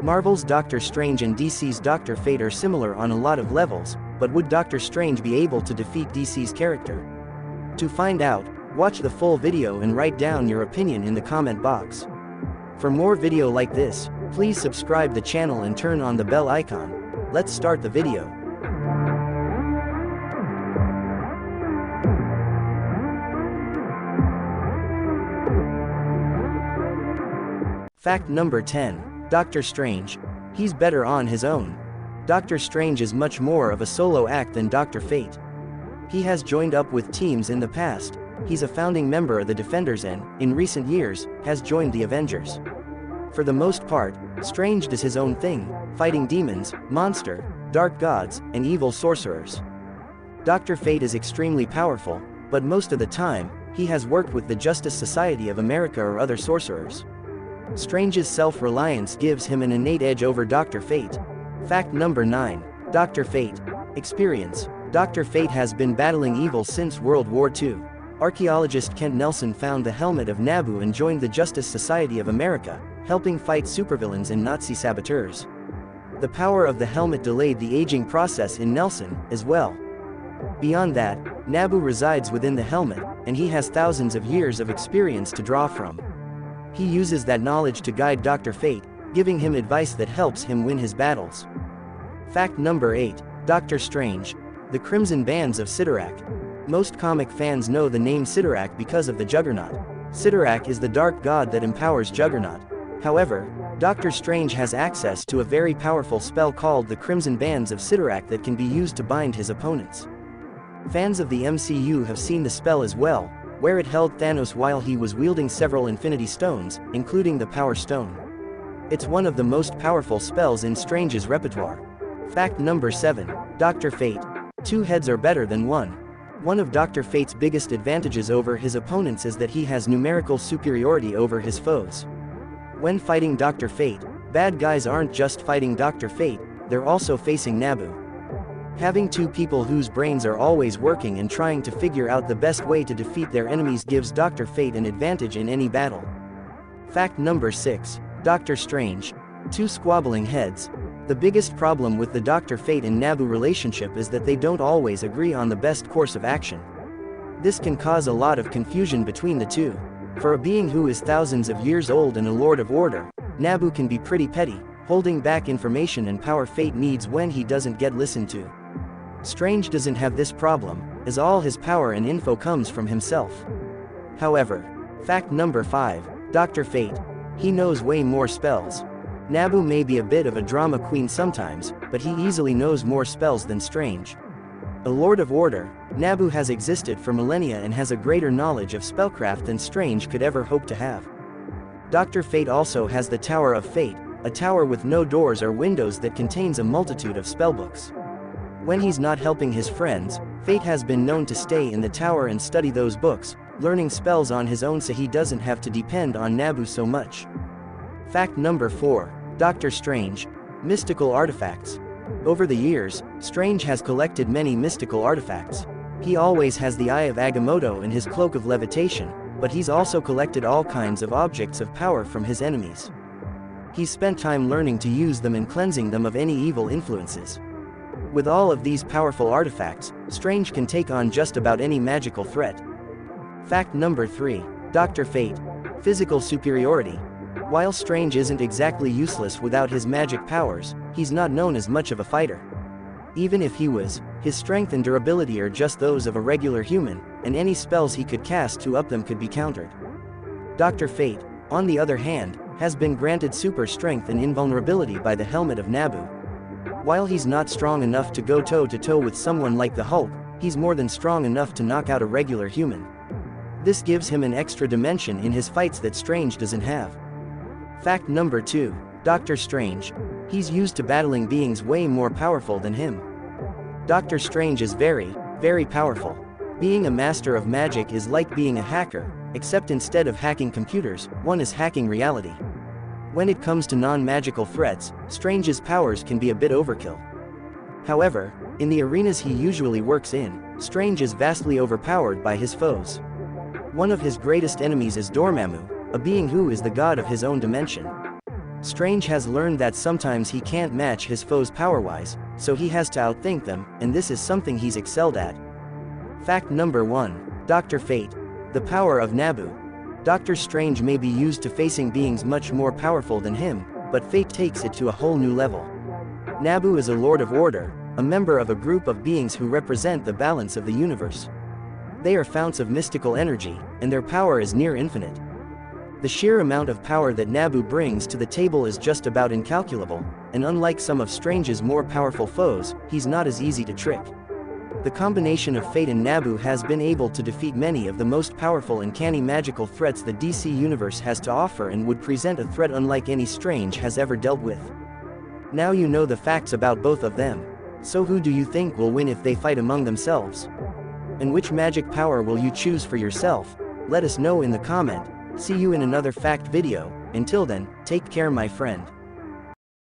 Marvel's Doctor Strange and DC's Dr. Fate are similar on a lot of levels, but would Doctor Strange be able to defeat DC's character? To find out, watch the full video and write down your opinion in the comment box. For more video like this, please subscribe the channel and turn on the bell icon. Let's start the video. Fact number 10. Doctor Strange. He's better on his own. Doctor Strange is much more of a solo act than Dr. Fate. He has joined up with teams in the past. He's a founding member of the Defenders and, in recent years, has joined the Avengers. For the most part, Strange does his own thing, fighting demons, monster, dark gods, and evil sorcerers. Dr. Fate is extremely powerful, but most of the time, he has worked with the Justice Society of America or other sorcerers. Strange's self-reliance gives him an innate edge over Dr. Fate. Fact number 9. Dr. Fate. Experience. Dr. Fate has been battling evil since World War II. Archaeologist Kent Nelson found the helmet of Naboo and joined the Justice Society of America, helping fight supervillains and Nazi saboteurs. The power of the helmet delayed the aging process in Nelson, as well. Beyond that, Naboo resides within the helmet, and he has thousands of years of experience to draw from. He uses that knowledge to guide Dr. Fate, giving him advice that helps him win his battles. Fact number 8. Doctor Strange. The Crimson Bands of Cyttorak. Most comic fans know the name Cyttorak because of the Juggernaut. Cyttorak is the dark god that empowers Juggernaut. However, Doctor Strange has access to a very powerful spell called the Crimson Bands of Cyttorak that can be used to bind his opponents. Fans of the MCU have seen the spell as well, where it held Thanos while he was wielding several Infinity Stones, including the Power Stone. It's one of the most powerful spells in Strange's repertoire. Fact number 7. Dr. Fate. Two heads are better than one. One of Dr. Fate's biggest advantages over his opponents is that he has numerical superiority over his foes. When fighting Dr. Fate, bad guys aren't just fighting Dr. Fate, they're also facing Naboo. Having two people whose brains are always working and trying to figure out the best way to defeat their enemies gives Dr. Fate an advantage in any battle. Fact number 6. Doctor Strange. Two squabbling heads. The biggest problem with the Dr. Fate and Naboo relationship is that they don't always agree on the best course of action. This can cause a lot of confusion between the two. For a being who is thousands of years old and a Lord of Order, Naboo can be pretty petty, holding back information and power Fate needs when he doesn't get listened to. Strange doesn't have this problem, as all his power and info comes from himself. However, fact number 5. Dr. Fate. He knows way more spells. Naboo may be a bit of a drama queen sometimes, but he easily knows more spells than Strange. A Lord of Order, Naboo has existed for millennia and has a greater knowledge of spellcraft than Strange could ever hope to have. Dr. Fate also has the Tower of Fate, a tower with no doors or windows that contains a multitude of spellbooks. When he's not helping his friends, Fate has been known to stay in the tower and study those books, learning spells on his own so he doesn't have to depend on Naboo so much. Fact number 4. Doctor Strange. Mystical artifacts. Over the years, Strange has collected many mystical artifacts. He always has the Eye of Agamotto and his Cloak of Levitation, but he's also collected all kinds of objects of power from his enemies. He's spent time learning to use them and cleansing them of any evil influences. With all of these powerful artifacts, Strange can take on just about any magical threat. Fact number 3. Dr. Fate. Physical superiority. While Strange isn't exactly useless without his magic powers, he's not known as much of a fighter. Even if he was, his strength and durability are just those of a regular human, and any spells he could cast to up them could be countered. Dr. Fate, on the other hand, has been granted super strength and invulnerability by the helmet of Naboo. While he's not strong enough to go toe-to-toe with someone like the Hulk, he's more than strong enough to knock out a regular human. This gives him an extra dimension in his fights that Strange doesn't have. Fact number 2. Doctor Strange. He's used to battling beings way more powerful than him. Doctor Strange is very, very powerful. Being a master of magic is like being a hacker, except instead of hacking computers, one is hacking reality. When it comes to non-magical threats, Strange's powers can be a bit overkill. However, in the arenas he usually works in, Strange is vastly overpowered by his foes. One of his greatest enemies is Dormammu, a being who is the god of his own dimension. Strange has learned that sometimes he can't match his foes power-wise, so he has to outthink them, and this is something he's excelled at. Fact number 1. Dr. Fate. The power of Naboo. Doctor Strange may be used to facing beings much more powerful than him, but Fate takes it to a whole new level. Naboo is a Lord of Order, a member of a group of beings who represent the balance of the universe. They are founts of mystical energy, and their power is near infinite. The sheer amount of power that Naboo brings to the table is just about incalculable, and unlike some of Strange's more powerful foes, he's not as easy to trick. The combination of Fate and Naboo has been able to defeat many of the most powerful and canny magical threats the DC Universe has to offer and would present a threat unlike any Strange has ever dealt with. Now you know the facts about both of them. So who do you think will win if they fight among themselves? And which magic power will you choose for yourself? Let us know in the comment. See you in another fact video. Until then, take care my friend.